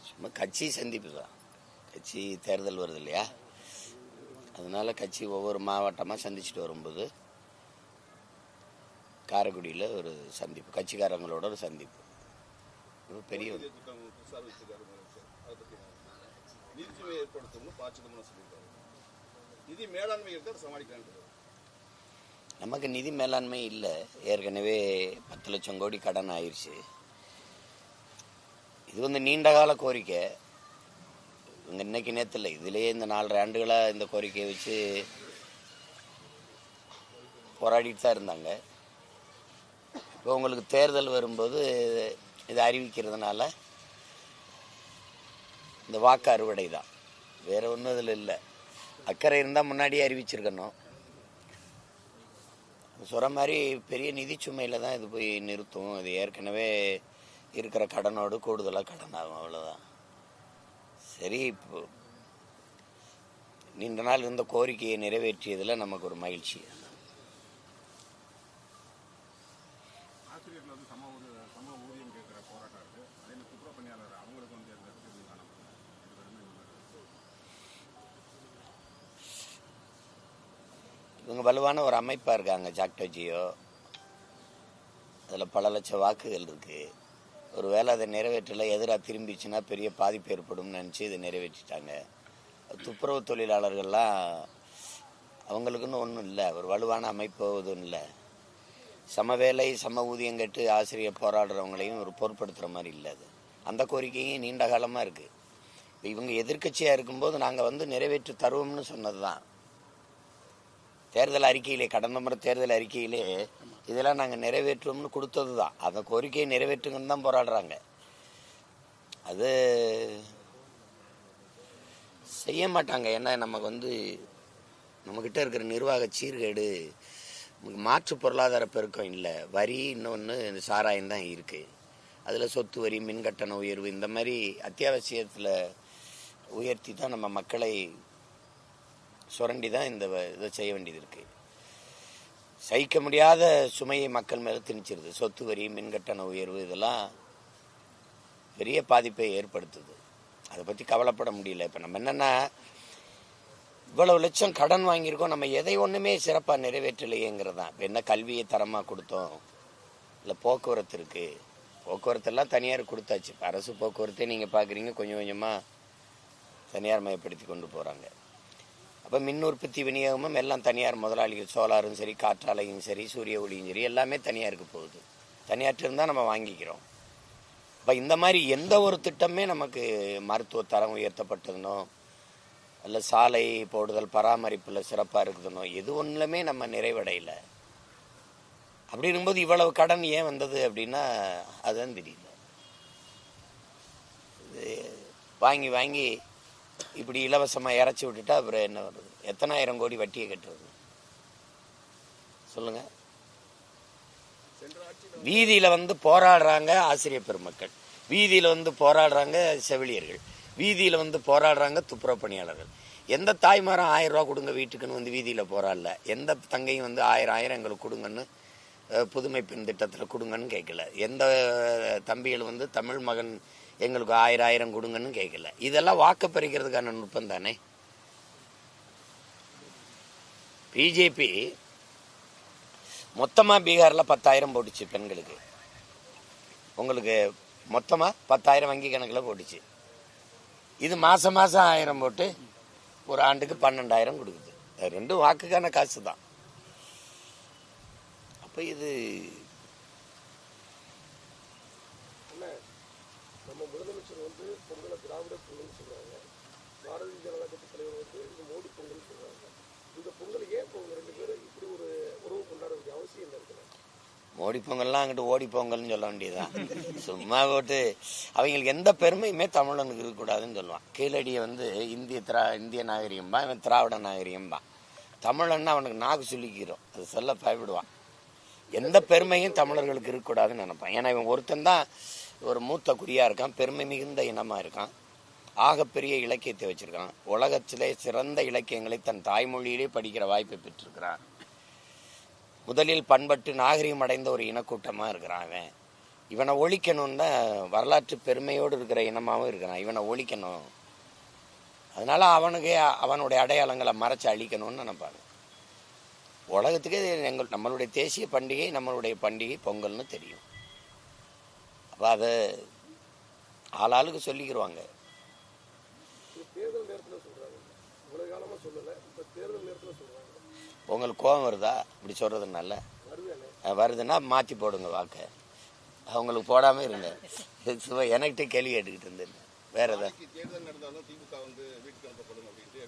சும்மா கட்சி சந்திப்பு தான். கட்சி தேர்தல் வருது இல்லையா, அதனால கட்சி ஒவ்வொரு மாவட்டமாக சந்திச்சுட்டு வரும்போது காரைக்குடியில் ஒரு சந்திப்பு, கட்சிக்காரங்களோட ஒரு சந்திப்பு. பெரிய நமக்கு நிதி மேலாண்மை இல்லை. ஏற்கனவே 10 லட்சம் கோடி கடன் ஆயிடுச்சு. இது வந்து நீண்டகால கோரிக்கை. இவங்க இன்னைக்கு நேற்று இல்லை, இதுலேயே இந்த 4 ஆண்டுகளாக இந்த கோரிக்கையை வச்சு போராடிட்டு தான் இருந்தாங்க. இப்போ உங்களுக்கு தேர்தல் வரும்போது இதை அறிவிக்கிறதுனால இந்த வாக்கு அறுவடை தான், வேற ஒன்றும் இதில் இல்லை. அக்கறை இருந்தால் முன்னாடியே அறிவிச்சிருக்கணும். சொல்கிற மாதிரி பெரிய நிதி சுமையில் தான் இது போய் நிறுத்தும். இது ஏற்கனவே இருக்கிற கடனோடு கூடுதலாக கடன் ஆகும், அவ்வளோதான். சரி, இப்போ நீண்ட நாள் இருந்த கோரிக்கையை நிறைவேற்றியதில் நமக்கு ஒரு மகிழ்ச்சி. இவங்க வலுவான ஒரு அமைப்பாக இருக்காங்க, ஜாக்டோஜியோ. அதில் பல லட்சம் வாக்குகள் இருக்குது. ஒரு வேளை அதை நிறைவேற்றல, எதிராக திரும்பிச்சுன்னா பெரிய பாதிப்பு ஏற்படும் நினச்சி இதை நிறைவேற்றிட்டாங்க. துப்புரவு தொழிலாளர்கள்லாம் அவங்களுக்குன்னு ஒன்றும் இல்லை, ஒரு வலுவான அமைப்பு எதுவும் இல்லை. சம வேலை சம ஊதியம் கேட்டு ஆசிரியர் போராடுறவங்களையும் ஒரு பொருட்படுத்துகிற மாதிரி இல்லை. அது அந்த கோரிக்கையும் நீண்ட காலமாக இருக்குது. இப்போ இவங்க எதிர்கட்சியாக இருக்கும்போது நாங்கள் வந்து நிறைவேற்றி தருவோம்னு சொன்னது தான். தேர்தல் அறிக்கையிலே, கடந்த முறை தேர்தல் அறிக்கையிலே இதெல்லாம் நாங்கள் நிறைவேற்றுவோம்னு கொடுத்தது தான். அந்த கோரிக்கையை நிறைவேற்றுங்கன்னு தான் போராடுறாங்க. அது செய்ய மாட்டாங்க. ஏன்னா நமக்கு வந்து நம்மக்கிட்ட இருக்கிற நிர்வாக சீர்கேடு, மாற்று பொருளாதார பெருக்கம் இல்லை. வரி இன்னொன்று இந்த சாராயம் தான் இருக்குது. அதில் சொத்து வரி, மின்கட்டண உயர்வு, இந்த மாதிரி அத்தியாவசியத்தில் உயர்த்தி தான் நம்ம மக்களை சுரண்டி தான் இந்த இதை செய்ய வேண்டியது இருக்குது. சகிக்க முடியாத சுமையை மக்கள் மேலே திணிச்சிருது. சொத்து வரி, மின்கட்டண உயர்வு இதெல்லாம் பெரிய பாதிப்பை ஏற்படுத்துது. அதை பற்றி கவலைப்பட முடியல. இப்போ நம்ம என்னென்னா, இவ்வளவு லட்சம் கடன் வாங்கியிருக்கோம், நம்ம எதை ஒன்றுமே சிறப்பாக நிறைவேற்றலையேங்கிறது தான். இப்போ என்ன கல்வியை தரமாக கொடுத்தோம், இல்லை போக்குவரத்து இருக்குது, போக்குவரத்தெல்லாம் தனியார் கொடுத்தாச்சு. இப்போ அரசு போக்குவரத்தே நீங்கள் பார்க்குறீங்க கொஞ்சம் கொஞ்சமாக தனியார் மயப்படுத்தி கொண்டு போகிறாங்க. அப்போ மின் உற்பத்தி விநியோகமும் எல்லாம் தனியார் முதலாளிகள், சோலாரும் சரி, காற்றாலையும் சரி, சூரிய ஒளியும் சரி, எல்லாமே தனியாருக்கு போகுது. தனியார்ட்டு இருந்தால் நம்ம வாங்கிக்கிறோம். இப்போ இந்த மாதிரி எந்த ஒரு திட்டமே நமக்கு மருத்துவ தரம் உயர்த்தப்பட்டதுனோ, இல்லை சாலை போடுதல் பராமரிப்பில் சிறப்பாக இருக்குதுனோ, எது ஒன்றுமே நம்ம நிறைவடையலை. அப்படி இருக்கும்போது இவ்வளவு கடன் ஏன் வந்தது அப்படின்னா அதுதான் தெரியல. வாங்கி வாங்கி இப்படி இலவசமாக இறச்சி விட்டுட்டா அப்புறம் என்ன வருது? எத்தனை ஆயிரம் கோடி வட்டியை கட்டுறது சொல்லுங்க. வீதியில் வந்து போராடுறாங்க ஆசிரியர் பெருமக்கள், வீதியில் வந்து போராடுறாங்க செவிலியர்கள், வீதியில் வந்து போராடுறாங்க துப்புரவு பணியாளர்கள். எந்த தாய்மாரும் 1000 ரூபா கொடுங்க வீட்டுக்குன்னு வந்து வீதியில் போராடல. எந்த தங்கையும் வந்து 1000 எங்களுக்கு கொடுங்கன்னு புதுமை பெண் திட்டத்தில் கொடுங்கன்னு கேட்கல. எந்த தம்பிகள் வந்து தமிழ் மகன் எங்களுக்கு 1000 கொடுங்கன்னு கேட்கல. இதெல்லாம் வாக்கு பறிக்கிறதுக்கான நுட்பம் தானே. பிஜேபி மொத்தமாக பீகாரில் 10,000 போட்டுச்சு பெண்களுக்கு. உங்களுக்கு மொத்தமாக 10,000 வங்கி கணக்கில் போட்டுச்சு. இது மாதம் மாதம் 1000 போட்டு ஒரு ஆண்டுக்கு 12,000 கொடுக்குது. ரெண்டும் வாக்குக்கான காசு தான். அப்போ இது நம்ம முதலமைச்சர் வந்து பொங்கலை திராவிட பொங்கல் சொல்றாங்க, பாரதிய ஜனதா கட்சி தலைவர் வந்து இது மோடி பொங்கல் சொல்றாங்க. இந்த பொங்கல் ஏன் பொங்கல் 2 பேரும் இப்படி ஒரு உறவு கொண்டாட வேண்டிய அவசியம் என்ன இருக்குல்ல? மோடி பொங்கல்லாம் அங்கிட்டு ஓடி பொங்கல்னு சொல்ல வேண்டியதுதான். சும்மா போட்டு அவங்களுக்கு எந்த பெருமையுமே தமிழனுக்கு இருக்கக்கூடாதுன்னு சொல்லுவான். கீழடியை வந்து இந்திய நாகரிகம்பா, இவன் திராவிட நாகரிகம்பா. தமிழன்னா அவனுக்கு நாக்கு சொல்லிக்கிறோம், அது சொல்ல பயப்படுவான். எந்த பெருமையும் தமிழர்களுக்கு இருக்கக்கூடாதுன்னு நினைப்பான். ஏன்னா இவன் ஒருத்தன் தான் ஒரு மூத்த குடியாக இருக்கான், பெருமை மிகுந்த இனமாக இருக்கான், ஆகப்பெரிய இலக்கியத்தை வச்சிருக்கான், உலகத்திலே சிறந்த இலக்கியங்களை தன் தாய்மொழியிலே படிக்கிற வாய்ப்பை பெற்றிருக்கிறான், முதலில் பண்பட்டு நாகரிகம் அடைந்த ஒரு இனக்கூட்டமாக இருக்கிறான் அவன். இவனை ஒழிக்கணும்னு வரலாற்று பெருமையோடு இருக்கிற இனமாகவும் இருக்கிறான். இவனை ஒழிக்கணும், அதனால அவனுக்கு அவனுடைய அடையாளங்களை மறைச்சு அழிக்கணும்னு நினைப்பாங்க. உலகத்துக்கே நம்மளுடைய தேசிய பண்டிகை, நம்மளுடைய பண்டிகை பொங்கல்னு தெரியும். அப்போ அதை ஆளாளுக்கு சொல்லிக்கிடுவாங்க. தேர்தல் நேரத்தில் சொல்றாங்க, இவ்வளவு காலமா சொல்லலை, இப்போ தேர்தல் நேரத்தில் சொல்றாங்க. உங்களுக்கு கோபம் வருதா இப்படி சொல்றதுனால? வருதுன்னா மாற்றி போடுங்க வாக்க, அவங்களுக்கு போடாமல் இருங்க. எனக்கிட்ட கேள்வி கேட்டுக்கிட்டு இருந்தேன். வேற ஏதாவது தேர்தல் நடந்தாலும் திமுக வந்து வீட்டுக்கு அனுப்பப்படும் அப்படின்ட்டு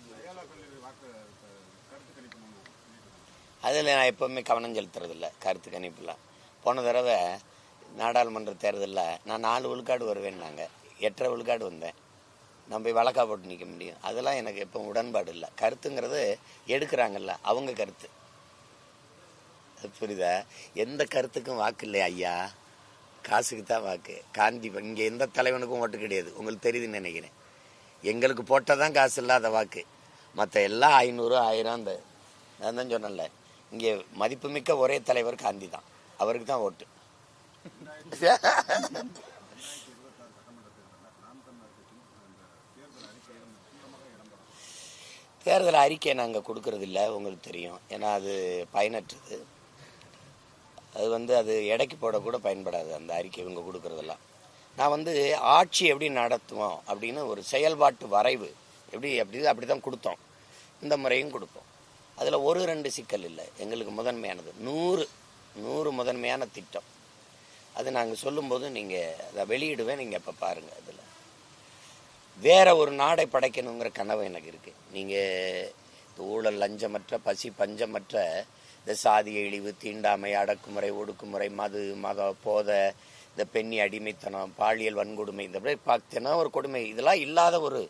அதில் நான் எப்போவுமே கவனம் செலுத்துறதில்ல, கருத்து கணிப்புலாம். போன தடவை நாடாளுமன்ற தேர்தலில் நான் 4 விழுக்காடு வருவேன்னாங்க, 8.5 விழுக்காடு வந்தேன். நான் போய் வழக்கா போட்டு நிற்க முடியும்? அதெல்லாம் எனக்கு எப்போ உடன்பாடு இல்லை. கருத்துங்கிறது எடுக்கிறாங்கல்ல அவங்க கருத்து, புரியுதா? எந்த கருத்துக்கும் வாக்கு இல்லையா ஐயா, காசுக்கு தான் வாக்கு. காந்தி இங்கே எந்த தலைவனுக்கும் ஓட்டு கிடையாது, உங்களுக்கு தெரியுதுன்னு நினைக்கிறேன். எங்களுக்கு போட்டால் தான் காசு இல்லாத வாக்கு, மற்ற எல்லாம் 500 1000. அந்த நான் தான் சொன்னேன்ல, இங்கே மதிப்புமிக்க ஒரே தலைவர் காந்தி தான், அவருக்கு தான் ஓட்டு. தேர்தல் அறிக்கையை நாங்கள் கொடுக்கறதில்ல, உங்களுக்கு தெரியும். ஏன்னா அது பயனற்றது. அது அது எடைக்கு போடக்கூட பயன்படாது அந்த அறிக்கை இவங்க கொடுக்கறதெல்லாம். நான் ஆட்சி எப்படி நடத்துவோம் அப்படின்னு ஒரு செயல்பாட்டு வரைவு அப்படி தான் கொடுத்தோம். இந்த முறையும் கொடுப்போம். அதில் 1-2 சிக்கல் இல்லை. எங்களுக்கு முதன்மையானது 100 முதன்மையான திட்டம். அது நாங்கள் சொல்லும்போது நீங்கள் அதை வெளியிடுவேன், நீங்கள் இப்போ பாருங்கள். அதில் வேற ஒரு நாடை படைக்கணுங்கிற கனவு எனக்கு இருக்குது. நீங்கள் ஊழல், லஞ்சமற்ற, பசி, பஞ்சமற்ற, இந்த சாதிய இழிவு, தீண்டாமை, அடக்குமுறை, ஒடுக்குமுறை, மத போதை, இந்த பெண்ணி அடிமைத்தனம், பாலியல் வன்கொடுமை, இந்த மாதிரி பார்த்தேன்னா ஒரு கொடுமை, இதெல்லாம் இல்லாத ஒரு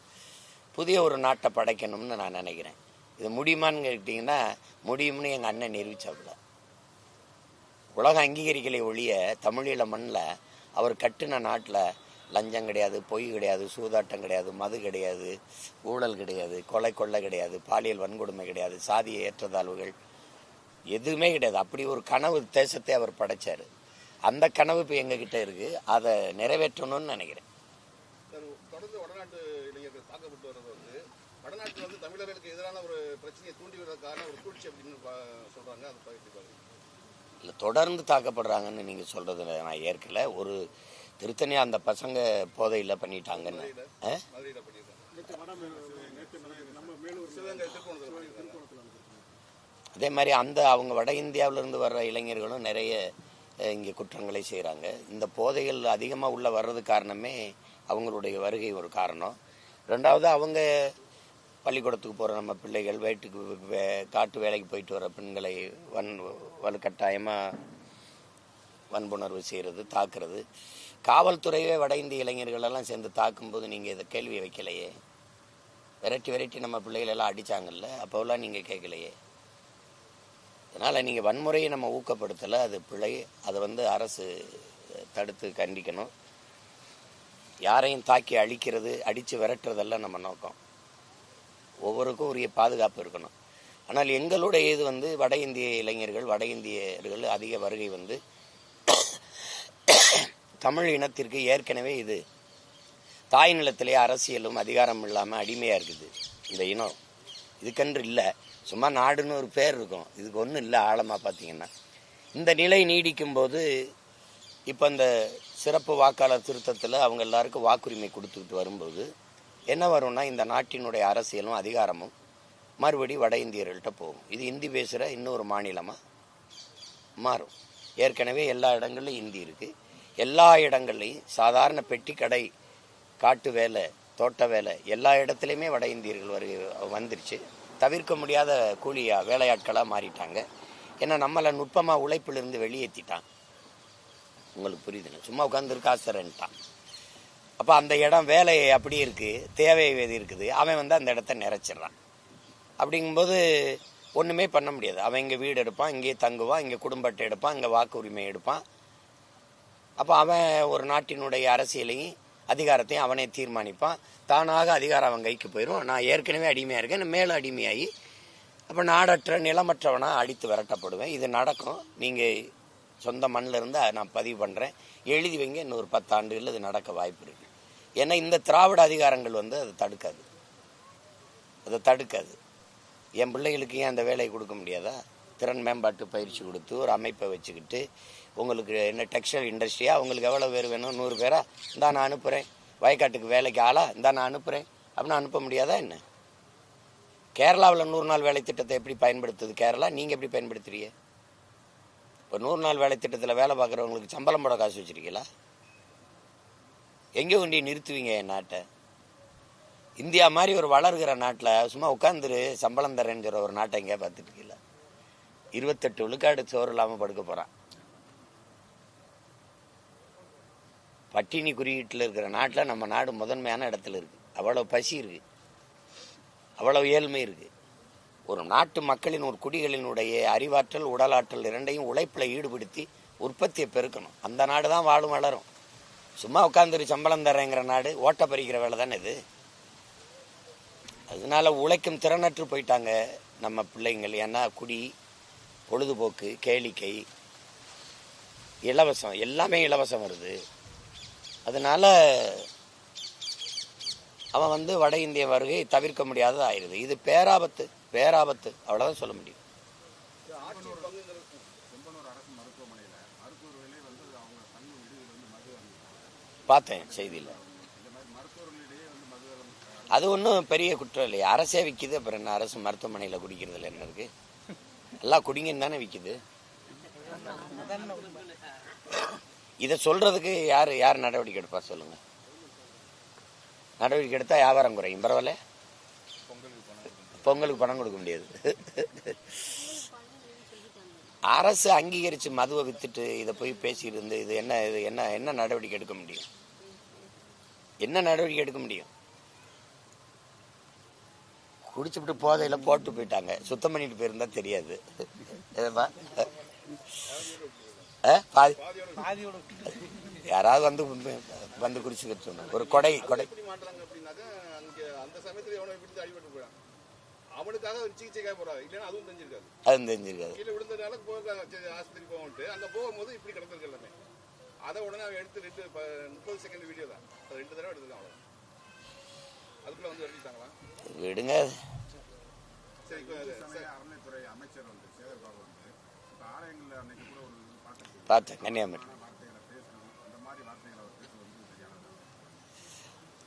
புதிய ஒரு நாட்டை படைக்கணும்னு நான் நினைக்கிறேன். இது முடியுமான்னு கேட்டிங்கன்னா முடியும்னு எங்கள் அண்ணன் நிரூபிச்சாப்புல. உலகம் அங்கீகரிக்கலை ஒழிய தமிழீழ மண்ணில் அவர் கட்டின நாட்டில் லஞ்சம் கிடையாது, பொய் கிடையாது, சூதாட்டம் கிடையாது, மது கிடையாது, ஊழல் கிடையாது, கொள்ளை கிடையாது, பாலியல் வன்கொடுமை கிடையாது, சாதிய ஏற்றத்தாழ்வுகள் எதுவுமே கிடையாது. அப்படி ஒரு கனவு தேசத்தை அவர் படைச்சார். அந்த கனவு இப்போ எங்ககிட்ட இருக்கு, அதை நிறைவேற்றணும்னு நினைக்கிறேன். தொடர்ந்து வடநாட்டு இளைஞர்கள் தாக்கப்பட்டு வர்றது வடநாட்டில் தமிழர்களுக்கு எதிரான ஒரு பிரச்சனையை தூண்டி விடுறதுக்கான ஒரு சூழ்ச்சி அப்படின்னு சொல்றாங்க. அதை பகிர்ந்து இல்லை, தொடர்ந்து தாக்கப்படுறாங்கன்னு நீங்கள் சொல்றது நான் ஏற்கல. ஒரு திருத்தணி அந்த பசங்க போதையில் பண்ணிட்டாங்கன்னு. அதே மாதிரி அவங்க வட இந்தியாவிலிருந்து வர்ற இளைஞர்களும் நிறைய இங்கே குற்றங்களை செய்கிறாங்க. இந்த போதைகள் அதிகமாக உள்ள வர்றது காரணமே அவங்களுடைய வருகை ஒரு காரணம். ரெண்டாவது, அவங்க பள்ளிக்கூடத்துக்கு போகிற நம்ம பிள்ளைகள், காட்டு வேலைக்கு போயிட்டு வர பெண்களை வலுக்கட்டாயமாக வன்புணர்வு செய்கிறது, தாக்குறது. காவல்துறையே வட இந்திய இளைஞர்களெல்லாம் சேர்ந்து தாக்கும்போது நீங்கள் இதை கேள்வி வைக்கலையே. விரட்டி நம்ம பிள்ளைகளெல்லாம் அடித்தாங்கல்ல, அப்போலாம் நீங்கள் கேட்கலையே. அதனால் நீங்கள் வன்முறையை நம்ம ஊக்கப்படுத்தலை, அது பிழை. அதை அரசு தடுத்து கண்டிக்கணும். யாரையும் தாக்கி அழிக்கிறது, அடித்து விரட்டுறதெல்லாம் நம்ம நோக்கம். ஒவ்வொருக்கும் உரிய பாதுகாப்பு இருக்கணும். ஆனால் எங்களுடைய இது வட இந்திய இளைஞர்கள், வட இந்தியர்கள் அதிக வருகை தமிழ் இனத்திற்கு ஏற்கனவே இது தாய் நிலத்திலே அரசியலும் அதிகாரம் இல்லாமல் அடிமையாக இருக்குது. இந்த இனம் இதுக்கென்று இல்லை, சும்மா நாடுன்னு ஒரு பேர் இருக்கும், இதுக்கு ஒன்றும் இல்லை. ஆழமாக பார்த்தீங்கன்னா இந்த நிலை நீடிக்கும் போது இப்போ இந்த சிறப்பு வாக்காளர் திருத்தத்தில் அவங்க எல்லாருக்கும் வாக்குரிமை கொடுத்துக்கிட்டு வரும்போது என்ன வரும்னா, இந்த நாட்டினுடைய அரசியலும் அதிகாரமும் மறுபடி வட இந்தியர்கள்ட்ட போகும். இது இந்தி பேசுகிற இன்னொரு மாநிலமாக மாறும். ஏற்கனவே எல்லா இடங்கள்லையும் இந்தி இருக்குது. எல்லா இடங்கள்லையும் சாதாரண பெட்டி கடை, காட்டு வேலை, தோட்ட வேலை, எல்லா இடத்துலையுமே வட இந்தியர்கள் வந்துருச்சு. தவிர்க்க முடியாத வேலையாட்களாக மாறிட்டாங்க. ஏன்னா நம்மளை நுட்பமாக உழைப்பிலிருந்து வெளியேற்றிட்டான். உங்களுக்கு புரியுதுங்க, சும்மா உட்காந்துருக்கு ஆசரன்ட்டான். அப்போ அந்த இடம் வேலை அப்படி இருக்குது, தேவை எது இருக்குது, அவன் அந்த இடத்த நிறைச்சிட்றான். அப்படிங்கும்போது ஒன்றுமே பண்ண முடியாது. அவன் இங்கே வீடு எடுப்பான், இங்கேயே தங்குவான், இங்கே குடும்ப அட்டை எடுப்பான், இங்கே வாக்கு உரிமை எடுப்பான். அப்போ அவன் ஒரு நாட்டினுடைய அரசியலையும் அதிகாரத்தையும் அவனே தீர்மானிப்பான். தானாக அதிகாரம் அவன் கைக்கு போயிடும். நான் ஏற்கனவே அடிமையாக இருக்கேன், மேலும் அடிமையாகி அப்போ நாடற்ற நிலமற்றவனாக அடித்து விரட்டப்படுவேன். இது நடக்கும். நீங்கள் சொந்த மண்ணில் இருந்து நான் பதிவு பண்ணுறேன், எழுதி வைங்க, இன்னொரு 10 ஆண்டுகளில் இது நடக்க வாய்ப்பு இருக்குது. ஏன்னா இந்த திராவிட அதிகாரங்கள் வந்து அதை தடுக்காது. என் பிள்ளைகளுக்கு ஏன் அந்த வேலையை கொடுக்க முடியாதா? திறன் மேம்பாட்டு பயிற்சி கொடுத்து ஒரு அமைப்பை வச்சுக்கிட்டு, உங்களுக்கு என்ன டெக்ஸ்டைல் இண்டஸ்ட்ரியா, உங்களுக்கு எவ்வளோ பேர் வேணும், 100 பேரா, இந்தா நான் அனுப்புகிறேன், வயக்காட்டுக்கு வேலைக்கு ஆளா, இந்தா நான் அனுப்புகிறேன் அப்படின்னு அனுப்ப முடியாதா என்ன? கேரளாவில் 100 நாள் வேலை திட்டத்தை எப்படி பயன்படுத்துது கேரளா? நீங்கள் எப்படி பயன்படுத்துறீங்க? இப்போ 100 நாள் வேலை திட்டத்தில் வேலை பார்க்குறவங்களுக்கு சம்பளம் போட காசு வச்சுருக்கீங்களா? எங்கே கொண்டு நிறுத்துவீங்க என் நாட்டை? இந்தியா மாதிரி ஒரு வளர்கிற நாட்டில் சும்மா உட்காந்துரு சம்பளம் தரேன்னு சொல்கிற ஒரு நாட்டை எங்கேயா பார்த்துட்டு இருக்கீங்களா? 28 விழுக்காடு சோறு இல்லாமல் படுக்க போகிறான். பட்டினி குறியீட்டில் இருக்கிற நாட்டில் நம்ம நாடு முதன்மையான இடத்துல இருக்குது. அவ்வளோ பசி இருக்குது, அவ்வளோ ஏழ்மை இருக்குது. ஒரு நாட்டு மக்களின், ஒரு குடிகளினுடைய அறிவாற்றல் உடலாற்றல் இரண்டையும் உழைப்பில் ஈடுபடுத்தி உற்பத்தியை பெருக்கணும். அந்த நாடு தான் வாழும் வளரும். சும்மா உட்காந்துரு சம்பளம் தரேங்கிற நாடு ஓட்ட பறிக்கிற வேலை தானே இது. அதனால உழைக்கும் திறனற்று போயிட்டாங்க நம்ம பிள்ளைங்கள். ஏன்னா குடி, பொழுதுபோக்கு, கேளிக்கை, இலவசம், எல்லாமே இலவசம் வருது. அதனால அவன் வந்து வட இந்திய வருகை தவிர்க்க முடியாதது ஆயிடுது. இது பேராபத்து, அவ்வளோதான் சொல்ல முடியும். பார்த்தேன் செய்தியில். அது ஒன்றும் பெரிய குற்றம் இல்லையா? அரசே விற்கிது, அப்புறம் என்ன அரசு மருத்துவமனையில் குடிக்கிறதுல என்ன இருக்கு? எல்லாம் குடிங்கன்னு தானே விற்கிது. இதை சொல்றதுக்கு யார் நடவடிக்கை எடுப்பா சொல்லுங்க? நடவடிக்கை எடுத்தா வியாபாரம் குறையும், பரவாயில்ல. பொங்கலுக்கு பணம் கொடுக்க முடியாது. அரசு அங்கீகரிச்சு மதுவை வித்துட்டு இதை போய் பேசிட்டு இருந்து இது என்ன நடவடிக்கை எடுக்க முடியும்? என்ன நடவடிக்கை எடுக்க முடியும்? குடிச்சுட்டு போதையில போட்டு போயிட்டாங்க, சுத்தம் பண்ணிட்டு போயிருந்தா தெரியாது. யாராவது வந்து குடிச்சுக்கிட்டு சொன்னாங்க. ஒரு கொடை அவனுக்காக ஒரு சிகிச்சைக்காக போறாங்க, இல்லைன்னா அதுவும் தெரிஞ்சிருக்காது. கீழே விழுந்ததுனால ஆஸ்பத்திரி போகும்போது அங்க போகும்போது இப்படி கிடந்திருக்கு எல்லாமே. அதை உடனே அவன் எடுத்து 30 செகண்ட் வீடியோ தான், 2 தடவை எடுத்துருக்காங்க. அதுக்குள்ள வந்து எடுத்துட்டாங்களா? விடுங்க. சரி, அறநிலைத்துறை அமைச்சர் வந்து சேகர்பாபு வந்து ஆலயங்கள்ல அன்னைக்கு கூட ஒரு பார்த்தேன், கன்னியாகுமரி.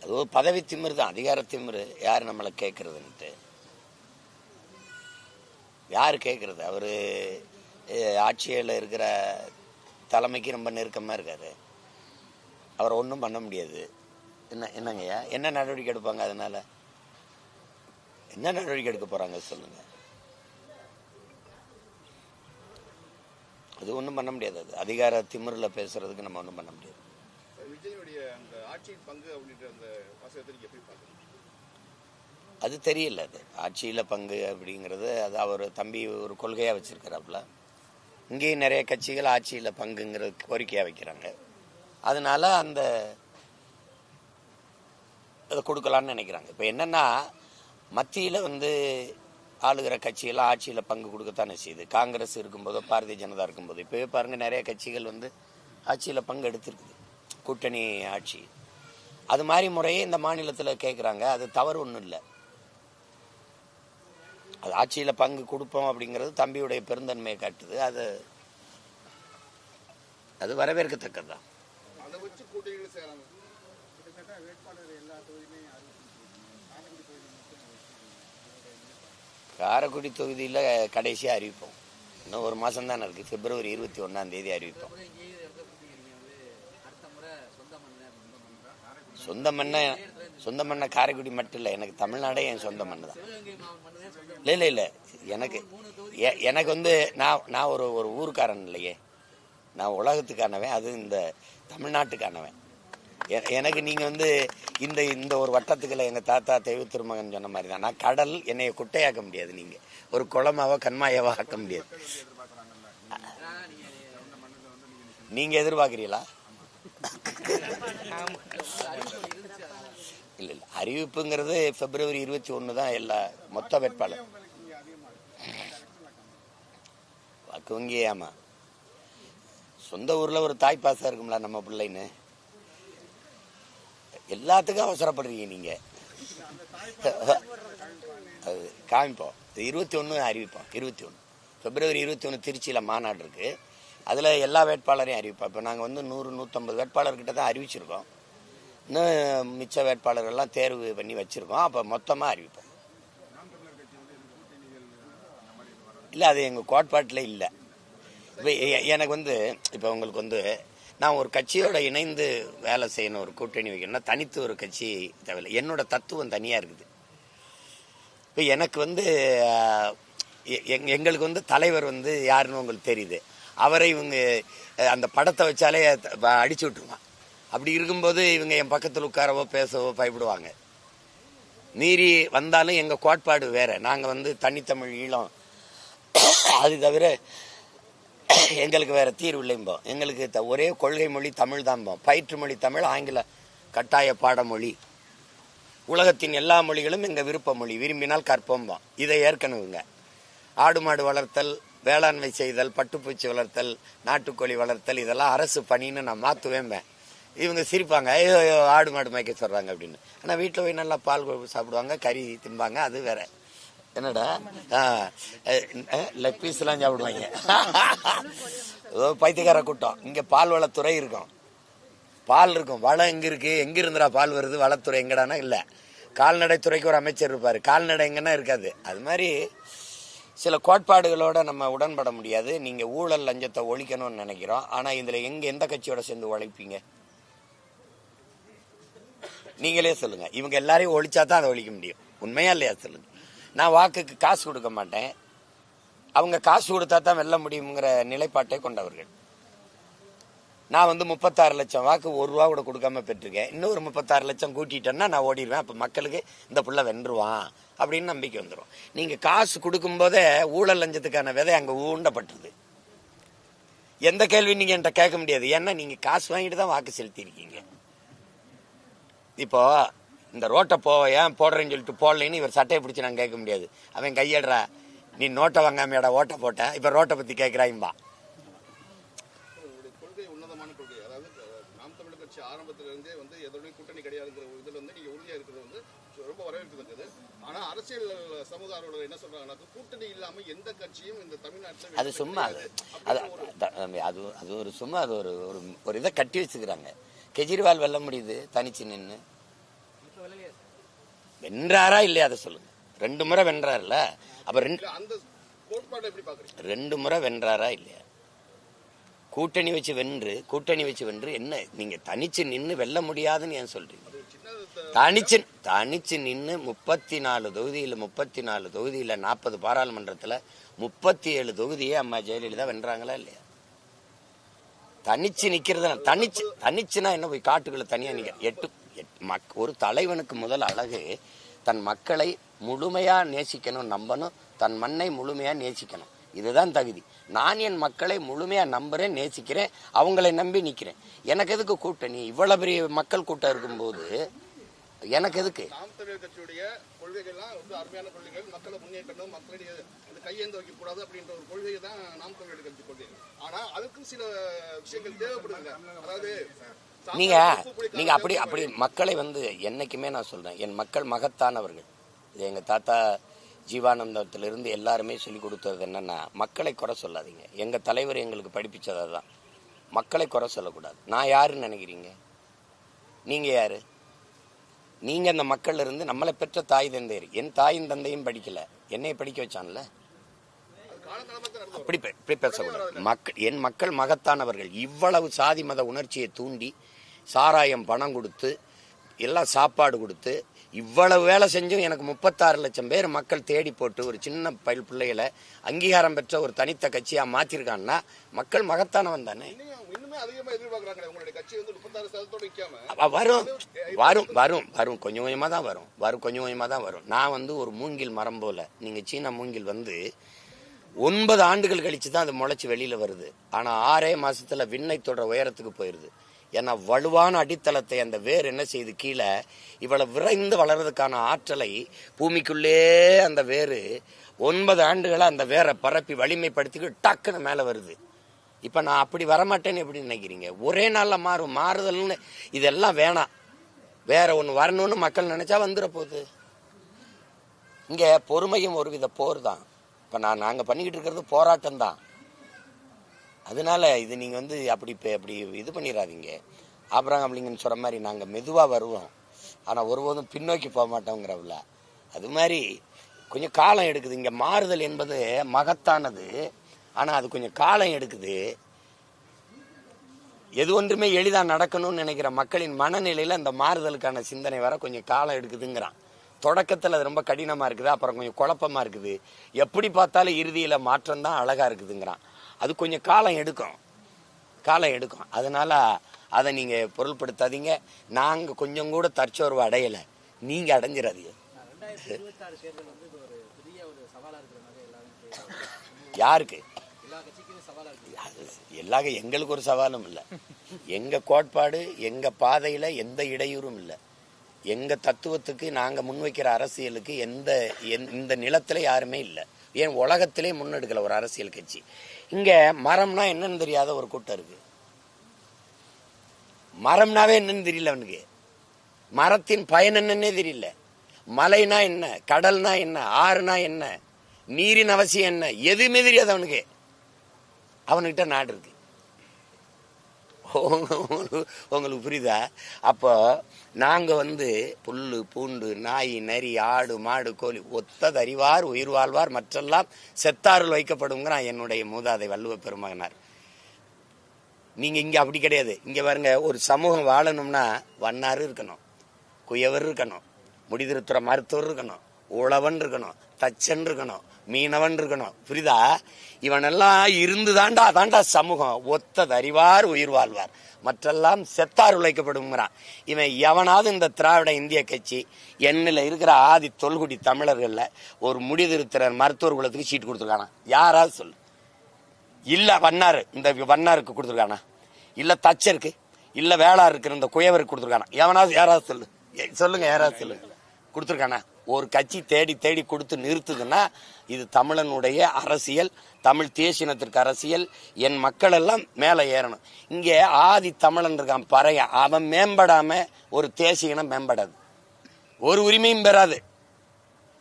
அது ஒரு பதவி திமிரு தான், அதிகார திமிரு. யார் நம்மளை கேட்கறதுன்ட்டு? யார் கேட்கறது? அவரு ஆட்சியில் இருக்கிற தலைமைக்கு ரொம்ப நெருக்கமாக இருக்காரு. அவரை ஒன்றும் பண்ண முடியாது. என்னங்கய்யா, என்ன நடவடிக்கை எடுப்பாங்க? அதனால என்ன நடவடிக்கை எடுக்க போறாங்க சொல்லுங்க? அது ஒன்றும் பண்ண முடியாது. அது அதிகார திமிரில் பேசுறதுக்கு நம்ம ஒன்றும் பண்ண முடியாது. விஜயுடைய அந்த ஆட்சி பங்கு அப்படின்ற அந்த வாசகத்தை எப்படி பார்க்கணும்? அது தெரியல. அது ஆட்சியில் பங்கு அப்படிங்கிறது அது அவர் தம்பி ஒரு கொள்கையாக வச்சிருக்கிறாப்புல. இங்கேயும் நிறைய கட்சிகள் ஆட்சியில் பங்குங்கிறது கோரிக்கையாக வைக்கிறாங்க. அதனால அதை கொடுக்கலான்னு நினைக்கிறாங்க. இப்போ என்னன்னா, மத்தியில் வந்து ஆளுகிற கட்சியெல்லாம் ஆட்சியில் பங்கு கொடுக்கத்தானே செய்யுது. காங்கிரஸ் இருக்கும்போதோ பாரதிய ஜனதா இருக்கும்போது இப்போவே பாருங்கள், நிறைய கட்சிகள் வந்து ஆட்சியில் பங்கு எடுத்துருக்குது, கூட்டணி ஆட்சி. அது மாதிரி முறையே இந்த மாநிலத்தில் கேட்குறாங்க. அது தவறு ஒன்றும் இல்லை. அது ஆட்சியில் பங்கு கொடுப்போம் அப்படிங்கிறது தம்பியுடைய பெருந்தன்மையை காட்டுது. அது வரவேற்கத்தக்கது தான். அதை வச்சு கூட்டணிகள் சேராங்க. காரைக்குடி தொகுதியில் கடைசியாக அறிவிப்போம். இன்னும் ஒரு மாதம் தானே இருக்குது. பிப்ரவரி 21 அறிவிப்போம். சொந்த மண்ணை காரைக்குடி மட்டும் இல்லை, எனக்கு தமிழ்நாடே என் சொந்த மண்ணு தான். இல்லை எனக்கு வந்து நான் ஒரு ஊருக்காரன் இல்லையே, நான் உலகத்துக்கானவன். அது இந்த தமிழ்நாட்டுக்கானவன். எனக்கு நீங்கள் வந்து இந்த ஒரு வட்டத்துக்குள்ள எங்கள் தாத்தா தெய்வ திருமகன் சொன்ன மாதிரி தான். நான் கடல், என்னைய குட்டையாக்க முடியாது. நீங்கள் ஒரு குளமாவோ கண்மாயாவோ ஆக்க முடியாது. நீங்கள் எதிர்பார்க்குறீங்களா? இல்லை, அறிவிப்புங்கிறது பிப்ரவரி 21 தான் எல்லா மொத்த வேட்பாளர் வாக்கு வங்கி. ஆமாம், சொந்த ஊர்ல ஒரு தாய்ப்பாசம் இருக்கும்ல நம்ம பிள்ளைன்னு. எல்லாத்துக்கும் அவசரப்படுறீங்க நீங்க. அது காமிப்போம். 21 அறிவிப்போம். 21 பிப்ரவரி 21 திருச்சியில் மாநாடு இருக்கு. அதில் எல்லா வேட்பாளரையும் அறிவிப்போம். இப்போ நாங்கள் வந்து 100-150 வேட்பாளர்கிட்ட தான் அறிவிச்சிருக்கோம். இன்னும் மிச்ச வேட்பாளர்கள்லாம் தேர்வு பண்ணி வச்சுருக்கோம். அப்போ மொத்தமாக அறிவிப்போம். இல்லை, அது எங்கள் கோட்பாட்டில் இல்லை. இப்போ எனக்கு வந்து இப்போ உங்களுக்கு வந்து நான் ஒரு கட்சியோட இணைந்து வேலை செய்யணும், ஒரு கூட்டணி வைக்கணும்னா தனித்து ஒரு கட்சி தேவையில்லை. என்னோட தத்துவம் தனியாக இருக்குது. இப்போ எனக்கு வந்து எங்களுக்கு வந்து தலைவர் வந்து யாருன்னு உங்களுக்கு தெரியுது. அவரை இவங்க அந்த படத்தை வச்சாலே அடிச்சு விட்டுருவான். அப்படி இருக்கும்போது இவங்க என் பக்கத்தில் உட்காரவோ பேசவோ பயப்படுவாங்க. மீறி வந்தாலும் எங்கள் கோட்பாடு வேற. நாங்கள் வந்து தனித்தமிழ் ஈழம், அது தவிர எங்களுக்கு வேற தீர்வு இல்லைம்போம். எங்களுக்கு ஒரே கொள்கை மொழி தமிழ் தான்போம். பயிற்று மொழி தமிழ், ஆங்கில கட்டாய பாடமொழி, உலகத்தின் எல்லா மொழிகளும் எங்கள் விருப்ப மொழி, விரும்பினால் கற்போம்போம். இதை ஏற்கனவுங்க. ஆடு மாடு வளர்த்தல், வேளாண்மை செய்தல், பட்டுப்பூச்சி வளர்த்தல், நாட்டுக்கோழி வளர்த்தல், இதெல்லாம் அரசு பணின்னு நான் மாற்றுவேன்பேன். இவங்க சிரிப்பாங்க, ஐயோ ஆடு மாடு மேய்க்க சொல்கிறாங்க அப்படின்னு. ஆனால் வீட்டில் போய் நல்லா பால் சாப்பிடுவாங்க, கறி திம்பாங்க. அது வேற. என்னடா லெக் பீஸ்லாம் சாப்பிடுவாங்க. பைத்தியக்கார கூட்டம். இங்கே பால் வளத்துறை இருக்கும், பால் இருக்கும். வளம் எங்கே இருக்கு? எங்கே இருந்துடா பால் வருது? வளத்துறை எங்கடானா இல்லை. கால்நடைத்துறைக்கு ஒரு அமைச்சர் இருப்பார், கால்நடை எங்கன்னா இருக்காது. அது மாதிரி சில கோட்பாடுகளோட நம்ம உடன்பட முடியாது. நீங்கள் ஊழல் லஞ்சத்தை ஒழிக்கணும்னு நினைக்கிறோம். ஆனால் இதில் எந்த கட்சியோட சேர்ந்து உழைப்பீங்க? நீங்களே சொல்லுங்க. இவங்க எல்லாரையும் ஒழிச்சா தான் அதை ஒழிக்க முடியும். உண்மையா இல்லையா சொல்லுங்க. நான் வாக்குக்கு காசு கொடுக்க மாட்டேன், அவங்க காசு கொடுத்தா தான் வெல்ல முடியுங்கிற நிலைப்பாட்டை கொண்டவர்கள். நான் வந்து 36 லட்சம் வாக்கு 1 ரூபா கூட கொடுக்காம பெற்றிருக்கேன். இன்னொரு 36 லட்சம் கூட்டிட்டேன்னா நான் ஓடிடுவேன். அப்போ மக்களுக்கு இந்த புள்ள வென்றுவான் அப்படின்னு நம்பிக்கை வந்துடும். நீங்கள் காசு கொடுக்கும் போதே ஊழல் லஞ்சத்துக்கான விதை அங்கே ஊண்டப்பட்டுருது. எந்த கேள்வி நீங்கள் என்கிட்ட கேட்க முடியாது. ஏன்னா நீங்கள் காசு வாங்கிட்டு தான் வாக்கு செலுத்திருக்கீங்க. இப்போ இந்த ரோட்டை ஏன் போடுறேன்னு சொல்லிட்டு போடலைன்னு இவர் சட்டையை பிடிச்சி நான் கேட்க முடியாது. அவன் கையடுறா, நீ நோட்டை வாங்காமையோட ஓட்டை போட்டேன், இப்போ ரோட்டை பற்றி கேட்குறாயும்பா. கொள்கை உன்னதமான கொள்கை. அதாவது நாம் தமிழர் கட்சி ஆரம்பத்திலிருந்தே வந்து எதோடய கூட்டணி கிடையாதுங்கிற இதில் வந்து நீங்கள் உறுதியாக இருக்கிறது வந்து ரொம்ப வரவேற்கத்தக்கது. ஆனால் அரசியல் சமுதாயோட என்ன சொல்றாங்கன்னா, கூட்டணி இல்லாமல் எந்த கட்சியும் இந்த தமிழ்நாட்டில் அது சும்மா அது ஒரு சும்மா அது ஒரு இதை கட்டி வச்சுக்கிறாங்க. கெஜ்ரிவால் வெல்ல முடியுது தனிச்சு நின்று. வென்றாரா இல்லையா அதை சொல்லுங்க. 2 முறை வென்றாருல. அப்ப 2 முறை வென்றாரா இல்லையா? கூட்டணி வச்சு வென்று என்ன நீங்க தனிச்சு நின்று வெல்ல முடியாதுன்னு ஏன் சொல்றீங்க? தனிச்சு நின்று 34 தொகுதியில 40 பாராளுமன்றத்துல 37 தொகுதியே அம்மா ஜெயலலிதா வென்றாங்களா இல்லையா? தனிச்சு நிக்கிறது. தனிச்சுனா என்ன, போய் காட்டுக்குள்ள தனியா நிக்க. ஒரு தலைவனுக்கு முதல் அழகு தன் மக்களை முழுமையா நேசிக்கணும், நம்பணும், தன் மண்ணை முழுமையா நேசிக்கணும். இதுதான் தகுதி. நான் என் மக்களை முழுமையா நம்புறேன், நேசிக்கிறேன், அவங்களை நம்பி நிக்கிறேன். எனக்கு எதுக்கு கூட்டணி? இவ்வளவு பெரிய மக்கள் கூட்டம் இருக்கும்போது எனக்கு எதுக்கு? நாம் தமிழர் கட்சியுடைய கொள்கைகள்லாம் வந்து அருமையான கொள்கைகள். மக்களை முன்னேற்றணும், மக்களுடைய கையேந்து வைக்க கூடாது அப்படின்ற ஒரு கொள்கையை தான் நாம் தமிழர் கட்சி கொள்கை. ஆனா அதுக்கும் சில விஷயங்கள் தேவைப்படுதுங்க. அதாவது நீங்க அப்படி மக்களை வந்து என்னைக்குமே நான் சொல்றேன், என் மக்கள் மகத்தானவர்கள். இது எங்க தாத்தா ஜீவானந்தத்திலிருந்து எல்லாருமே சொல்லி கொடுத்தது என்னன்னா, மக்களை குறை சொல்லாதீங்க. எங்க தலைவர் எங்களுக்கு படிப்பிச்சதான், மக்களை குறை சொல்லக்கூடாது. நான் யாருன்னு நினைக்கிறீங்க? நீங்க யாரு? நீங்க அந்த மக்கள் இருந்து நம்மளை பெற்ற தாய் தந்தையர். என் தாயும் தந்தையும் படிக்கல, என்னை படிக்க வச்சான்ல. அப்படி பேசக்கூடாது. என் மக்கள் மகத்தானவர்கள். இவ்வளவு சாதி மத உணர்ச்சியை தூண்டி சாராயம் பணம் கொடுத்து எல்லாம் சாப்பாடு கொடுத்து இவ்வளவு வேலை செஞ்சும் எனக்கு 36 லட்சம் பேர் மக்கள் தேடி போட்டு ஒரு சின்ன பிள்ளைகளை அங்கீகாரம் பெற்ற ஒரு தனித்த கட்சியா மாத்திருக்கான்னா மக்கள் மகத்தானவன் தானே. வரும் கொஞ்சம் கொஞ்சமா தான் வரும். நான் வந்து ஒரு மூங்கில் மரம் போல. நீங்க சீன மூங்கில் வந்து 9 ஆண்டுகள் கழிச்சு தான் அது முளைச்சு வெளியில வருது. ஆனா 6 மாசத்துல விண்ணை தொடர உயரத்துக்கு போயிருது. ஏன்னா வலுவான அடித்தளத்தை அந்த வேர் என்ன செய்யுது, கீழே இவ்வளவு விரைந்து வளர்றதுக்கான ஆற்றலை பூமிக்குள்ளே அந்த வேறு 9 ஆண்டுகளை அந்த வேரை பரப்பி வலிமைப்படுத்தி டக்குன்னு மேலே வருது. இப்போ நான் அப்படி வரமாட்டேன்னு எப்படி நினைக்கிறீங்க? ஒரே நாளில் மாறுதல்னு இதெல்லாம் வேணாம். வேற ஒன்று வரணும்னு மக்கள் நினைச்சா வந்துட போகுது. இங்கே பொறுமையும் ஒரு வித போர் தான். இப்போ நாங்கள் பண்ணிக்கிட்டு இருக்கிறது போராட்டம் தான். அதனால இது நீங்கள் வந்து அப்படி இது பண்ணிடாதீங்க. ஆபிரகாம் லிங்கன் சொல்கிற மாதிரி நாங்கள் மெதுவாக வருவோம், ஆனால் ஒருபோதும் பின்னோக்கி போக மாட்டோங்கிறவில்ல. அது மாதிரி கொஞ்சம் காலம் எடுக்குது. இங்கே மாறுதல் என்பது மகத்தானது, ஆனால் அது கொஞ்சம் காலம் எடுக்குது. எது ஒன்றுமே எளிதாக நடக்கணும்னு நினைக்கிற மக்களின் மனநிலையில் அந்த மாறுதலுக்கான சிந்தனை வர கொஞ்சம் காலம் எடுக்குதுங்கிறான். தொடக்கத்தில் அது ரொம்ப கடினமாக இருக்குது, அப்புறம் கொஞ்சம் குழப்பமாக இருக்குது. எப்படி பார்த்தாலும் இறுதியில் மாற்றம் தான் அழகாக இருக்குதுங்கிறான். அது கொஞ்சம் காலம் எடுக்கும். அதனால அதை நீங்கள் பொருள்படுத்தாதீங்க. நாங்கள் கொஞ்சம் கூட தற்சோர்வு அடையலை, நீங்கள் அடைஞ்சிடாதீங்க. யாருக்கு? எங்களுக்கு ஒரு சவாலும் இல்லை. எங்க கோட்பாடு, எங்க பாதையில எந்த இடையூறும் இல்லை. எங்க தத்துவத்துக்கு, நாங்க முன்வைக்கிற அரசியலுக்கு இந்த நிலத்துல யாருமே இல்லை. ஏன் உலகத்திலே முன்னெடுக்கல ஒரு அரசியல் கட்சி. இங்க மரம்னா என்னன்னு தெரியாத ஒரு கூட்டம் இருக்கு. மரம்னாவே என்னன்னு தெரியல அவனுக்கு. மரத்தின் பயன் என்னன்னே தெரியல. மலைனா என்ன, கடல்னா என்ன, ஆறுனா என்ன, நீரின் அவசியம் என்ன, எதுவுமே தெரியாது அவனுக்கு. அவனுக்கிட்ட நாடு இருக்கு. உங்களுக்கு புரியுதா? அப்போ நாங்க வந்து புல்லு பூண்டு நாய் நரி ஆடு மாடு கோழி ஒத்தது அறிவார் உயிர் வாழ்வார் மற்றெல்லாம் செத்தாருள் வைக்கப்படுங்கிறான் என்னுடைய மூதாதை வள்ளுவ பெருமகனார். நீங்க இங்க அப்படி கிடையாது. இங்க பாருங்க, ஒரு சமூகம் வாழணும்னா வண்ணாறு இருக்கணும், குயவர் இருக்கணும், முடிதிருத்துற மருத்துவர் இருக்கணும், உழவன் இருக்கணும், தச்சன் இருக்கணும், மீனவன் இருக்கணும். புரியுதா? இவனெல்லாம் இருந்து தாண்டா சமூகம். ஒத்தது அறிவார் உயிர் வாழ்வார் மற்றெல்லாம் செத்தார் உழைக்கப்படுங்கிறான். இவன் எவனாவது இந்த திராவிட இந்திய கட்சி எண்ணில் இருக்கிற ஆதி தொல்குடி தமிழர்கள்ல ஒரு முடிதிருத்திரர் மருத்துவர் குலத்துக்கு சீட்டு கொடுத்துருக்கானா? யாராவது சொல்லு. இல்ல வண்ணாரு, இந்த வண்ணாருக்கு கொடுத்துருக்கானா? இல்ல தச்சருக்கு, இல்ல வேளாறு இருக்கிற இந்த குயவருக்கு கொடுத்துருக்கானா? யாராவது சொல்லுங்க. யாராவது சொல்லுங்க. கொடுத்துருக்கானா? ஒரு கட்சி தேடி கொடுத்து நிறுத்துதுன்னா இது தமிழனுடைய அரசியல், தமிழ் தேசியனத்திற்கு அரசியல். என் மக்கள் எல்லாம் மேலே ஏறணும். இங்கே ஆதி தமிழன் இருக்கான் பறைய, அவன் மேம்படாம ஒரு தேசியனம் மேம்படாது, ஒரு உரிமையும் பெறாது.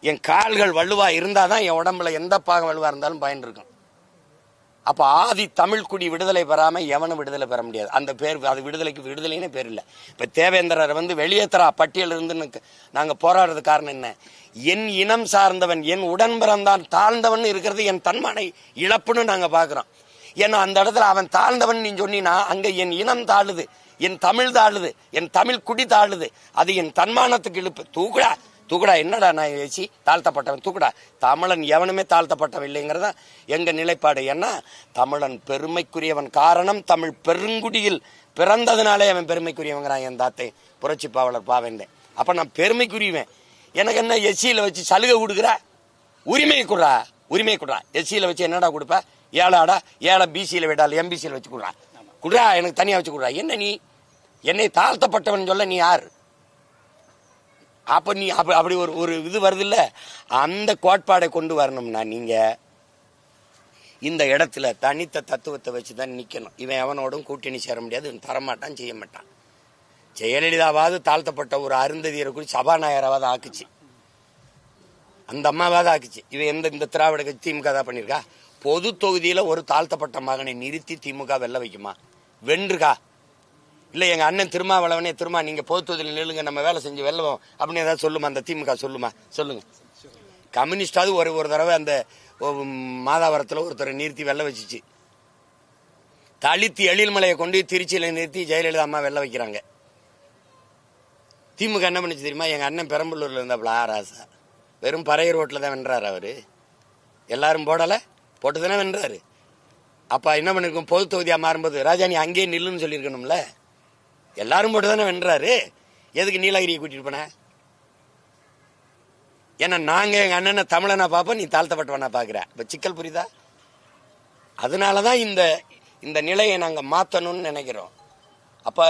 என் கால்கள் வலுவா இருந்தாதான் என் உடம்புல எந்த பாகம் வலுவா இருந்தாலும் பயன் இருக்கும். அப்ப ஆதி தமிழ் குடி விடுதலை பெறாம எவனும் விடுதலை பெற முடியாது. அந்த பேர், அது விடுதலைன்னு பேர் இல்லை. இப்ப தேவேந்திரரை வந்து வெளியேற்றா பட்டியல் இருந்து நாங்க போராடுறது காரணம் என்ன? என் இனம் சார்ந்தவன், என் உடன் பிறந்தான் தாழ்ந்தவன் இருக்கிறது என் தன்மானை இழப்புன்னு நாங்க பாக்குறோம். ஏன்னா அந்த இடத்துல அவன் தாழ்ந்தவன் நீ சொன்னீங்கன்னா அங்க என் இனம் தாழுது, என் தமிழ் தாழுது, என் தமிழ் குடி தாழுது. அது என் தன்மானத்துக்கு இழுப்பு. தூக்குடா என்னடா நான் வச்சு தாழ்த்தப்பட்டவன் தூக்குடா. தமிழன் எவனுமே தாழ்த்தப்பட்டவன் இல்லைங்கிறதா எங்க நிலைப்பாடு. ஏன்னா தமிழன் பெருமைக்குரியவன். காரணம், தமிழ் பெருங்குடியில் பிறந்ததுனாலே அவன் பெருமைக்குரியவங்கிறான் என் தாத்தை புரட்சி பாவலர் பாவேந்தேன். அப்ப நான் பெருமைக்குரியவன். எனக்கு என்ன எஸ்சியில வச்சு சலுகை கொடுக்குற? உரிமை குடுறா. எஸ்சியில வச்சு என்னடா கொடுப்ப? ஏழாடா, ஏழை பிசியில விடால் எம்பிசியில வச்சு குடுறா, எனக்கு தனியா வச்சு குடுறா. என்ன நீ என்னை தாழ்த்தப்பட்டவன் சொல்ல நீ யாரு? அப்ப நீ அப்படி ஒரு இது வருது இல்ல. அந்த கோட்பாடை கொண்டு வரணும்னா நீங்க இந்த இடத்துல தனித்த தத்துவத்தை வச்சுதான் நிக்கணும். இவன் எவனோடும் கூட்டணி சேர முடியாது, இவன் தரமாட்டான், செய்ய மாட்டான். ஜெயலலிதாவாவது தாழ்த்தப்பட்ட ஒரு அருந்ததியரை குறித்து சபாநாயகராவது ஆக்குச்சு, அந்த அம்மாவாவது ஆக்குச்சு. இவன் இந்த திராவிட கட்சி திமுக தான் பண்ணிருக்கா? பொது தொகுதியில ஒரு தாழ்த்தப்பட்ட மகனை நிறுத்தி திமுக வெல்ல வைக்குமா? வென்றுக்கா? இல்ல எங்க அண்ணன் திருமாவளவனே நீங்க பொது தொகுதியில் நில்லுங்க, நம்ம வேலை செஞ்சு வெல்லுவோம் அப்படின்னு ஏதாவது சொல்லுமா அந்த திமுக? சொல்லுங்க. கம்யூனிஸ்டாவது ஒரு தடவை அந்த மாதாவரத்தில் ஒருத்தரை நிறுத்தி வெல்ல வச்சிச்சு. தலித்து எழில்மலையை கொண்டு திருச்சியில நிறுத்தி ஜெயலலிதா அம்மா வெல்ல வைக்கிறாங்க. திமுக என்ன பண்ணிச்சு தெரியுமா? எங்க அண்ணன் பெரம்பலூர்ல இருந்தாப்புல ராசா வெறும் பறையர் ரோட்ல தான் வென்றாரு. அவரு எல்லாரும் போட்டுதானே வென்றாரு. அப்ப என்ன பண்ணிருக்கோம்? பொது தொகுதியா மாறும்போது ராஜா நீ அங்கேயே நில்லுன்னு சொல்லியிருக்கணும்ல. எல்லாரும் போட்டு தானே வென்றாரு. எதுக்கு நீலகிரியை கூட்டிட்டு போன? ஏன்னா நாங்க எங்க அண்ணனை தமிழனா பார்ப்போம், நீ தாழ்த்தப்பட்டவனா பாக்குற. இப்ப சிக்கல் புரியுதா? அதனாலதான் இந்த நிலையை நாங்க மாத்தணும்னு நினைக்கிறோம். அப்ப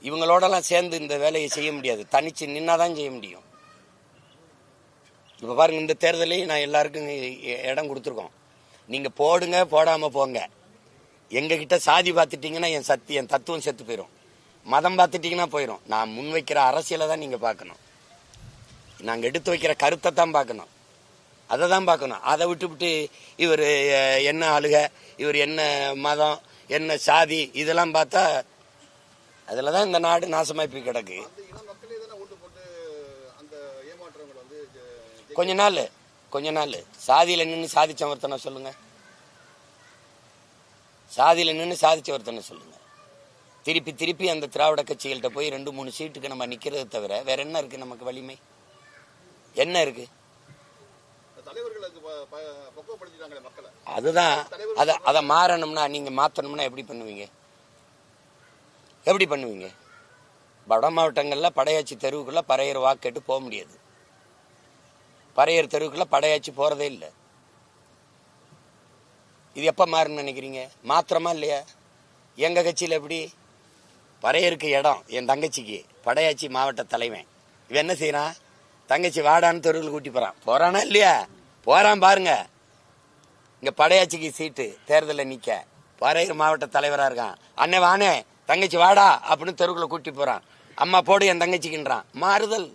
இவங்களோடலாம் சேர்ந்து இந்த வேலையை செய்ய முடியாது, தனிச்சு நின்னாதான் செய்ய முடியும். இப்ப பாருங்க, இந்த தேர்தலையும் நான் எல்லாருக்கும் இடம் கொடுத்துருக்கோம். நீங்க போடுங்க, போடாம போங்க. எங்ககிட்ட சாதி பார்த்துட்டீங்கன்னா என் தத்துவம் செத்து போயிடும். மதம் பார்த்துட்டீங்கன்னா போயிடும். நான் முன்வைக்கிற அரசியலை தான் நீங்க பார்க்கணும். நாங்க எடுத்து வைக்கிற கருத்தை தான் பார்க்கணும். அதை தான் பார்க்கணும். அதை விட்டு இவர் என்ன ஆளுக, இவர் என்ன மதம், என்ன சாதி, இதெல்லாம் பார்த்தா அதுல தான் இந்த நாடு நாசமாய் போய் கிடக்கு. கொஞ்ச நாள் சாதியில நின்று சாதிச்சவர்த்தனை சொல்லுங்க. சாதியில நின்று சாதிச்சவர்த்தனை சொல்லுங்க. திருப்பி அந்த திராவிட கட்சிகள்கிட்ட போய் 2-3 சீட்டுக்கு நம்ம நிக்கிறதை தவிர வேற என்ன இருக்கு? நமக்கு வலிமை என்ன இருக்கு? அதுதான். அதை மாறணும்னா, நீங்க மாத்தணும்னா எப்படி பண்ணுவீங்க? வட மாவட்டங்கள்ல படையாச்சி தெருவுக்குள்ள பறையர் வாக்கெட்டு போக முடியாது. பறையர் தெருவுக்குள்ள படையாச்சி போறதே இல்லை. இது எப்ப மாறுன்னு நினைக்கிறீங்க? மாத்திரமா இல்லையா? எங்க கட்சியில எப்படி? பறையருக்கு இடம் என் தங்கச்சிக்கு படையாச்சி மாவட்ட தலைவன். இவன் என்ன செய்யறான்? தங்கச்சி வாடான்னு தெருவில் கூட்டி போறானா இல்லையா? போறான் பாருங்க. இங்க படையாச்சிக்கு சீட்டு தேர்தலில் நிக்க பறையர் மாவட்ட தலைவரா இருக்கான். அண்ணே வானே தங்கச்சி வாடா அப்படின்னு தெருவுக்குள்ள கூட்டி போறான். அம்மா போடு என் தங்கச்சிக்குன்றான். மாறுதல்.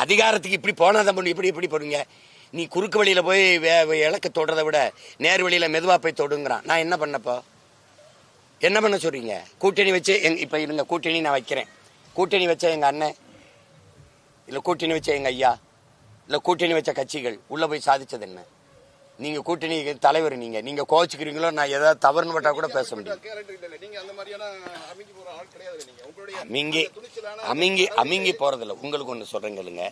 அதிகாரத்துக்கு இப்படி போனாதான் இப்படி போடுங்க. நீ குறுக்கு வழியில போய் இலக்க தொடுறதை விட நேர் வழியில மெதுவா போய் தொடுங்கிறான். நான் என்ன பண்ணப்போ? என்ன பண்ண சொல்றீங்க? கூட்டணி வச்சு இப்ப இருங்க, கூட்டணி நான் வைக்கிறேன். கூட்டணி வச்ச எங்க அண்ணன், இல்ல கூட்டணி வச்ச எங்க ஐயா, இல்ல கூட்டணி வச்ச கட்சிகள் உள்ள போய் சாதிச்சது என்ன? நீங்க கூட்டணி தலைவர், நீங்க கோச்சுக்கிறீங்களோ, நான் ஏதாவது தவறுன்னு பட்டா கூட பேச முடியும். அமிங்கி போறதில்ல. உங்களுக்கு ஒண்ணு சொல்றேங்க,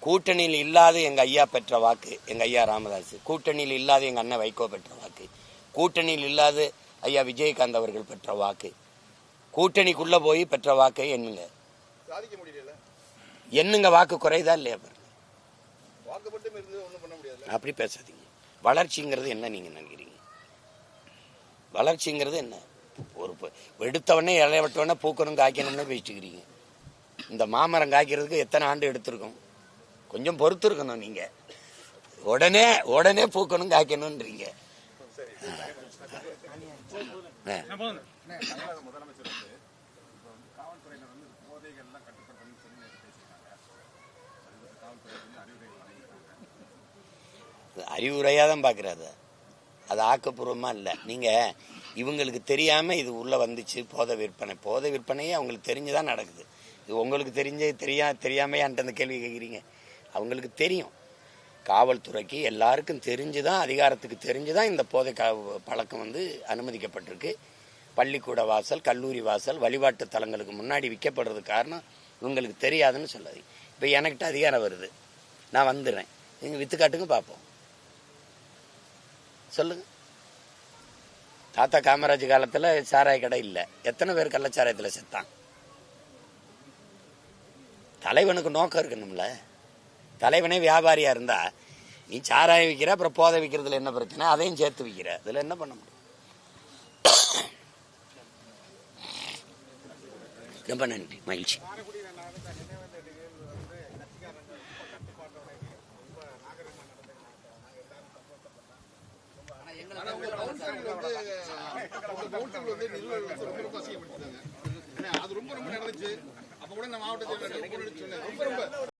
கூட்டணியில் இல்லாத எங்க ஐயா பெற்ற வாக்கு, எங்க ஐயா ராமதாஸ், கூட்டணியில் இல்லாத எங்க அண்ணன் வைகோ பெற்ற வாக்கு, கூட்டணியில் இல்லாத ஐயா விஜயகாந்த் அவர்கள் பெற்ற வாக்கு, கூட்டணிக்குள்ள போய் பெற்ற வாக்கை எண்ணுங்க. என்னங்க வாக்கு குறைதா இல்லையா? அப்படி பேசாதீங்க. வளர்ச்சிங்கிறது என்ன நீங்க நினைக்கிறீங்க? வளர்ச்சிங்கிறது என்ன? ஒரு எடுத்தவொடனே இலையவட்டவொடனே பூக்கணும் காய்க்கணும்னு பேசிட்டுக்கிறீங்க. இந்த மாமரம் காய்க்கிறதுக்கு எத்தனை ஆண்டு எடுத்திருக்கும்? கொஞ்சம் பொறுத்து இருக்கணும். நீங்க உடனே பூக்கணும் காய்க்கணும்ன்றீங்க. முதலமைச்சர் காவல்துறையினர் போதைகள்லாம் கட்டுப்படுத்தணும்னு சொல்லி பேசியிருக்காங்க. அறிவுரையா தான் பாக்குறாரு. அது ஆக்கப்பூர்வமா இல்ல. நீங்க இவங்களுக்கு தெரியாம இது உள்ள வந்துச்சு. போதை விற்பனையே அவங்களுக்கு தெரிஞ்சுதான் நடக்குது. இது உங்களுக்கு தெரியாம அந்த கேள்வி கேட்குறீங்க. அவங்களுக்கு தெரியும். காவல்துறைக்கு எல்லாருக்கும் தெரிஞ்சுதான், அதிகாரத்துக்கு தெரிஞ்சுதான் இந்த போதை பழக்கம் அனுமதிக்கப்பட்டிருக்கு. பள்ளிக்கூட வாசல், கல்லூரி வாசல், வழிபாட்டு தலங்களுக்கு முன்னாடி விற்கப்படுறது காரணம் இவங்களுக்கு தெரியாதுன்னு சொல்லாது. இப்ப எனக்கிட்ட அதிகாரம் வருது, நான் வந்துடுறேன், நீங்க வித்து காட்டுங்க பார்ப்போம். சொல்லுங்க. தாத்தா காமராஜ் காலத்துல சாராய கடை இல்ல, எத்தனை பேர் கள்ளச்சாராயத்துல செத்தான்? தலைவனுக்கு நோக்கம் இருக்கணும்ல. தலைவனே வியாபாரியா இருந்தா நீ சாராயம் விற்கிற, அப்புறம் போதை விற்கிறதுல என்ன பிரச்சனை? அதையும் சேர்த்து விற்கிற, அதுல என்ன பண்ண முடியும்? ரொம்ப நன்றி, மகிழ்ச்சி. அது ரொம்ப நடந்துச்சு. அப்ப கூட இந்த மாவட்ட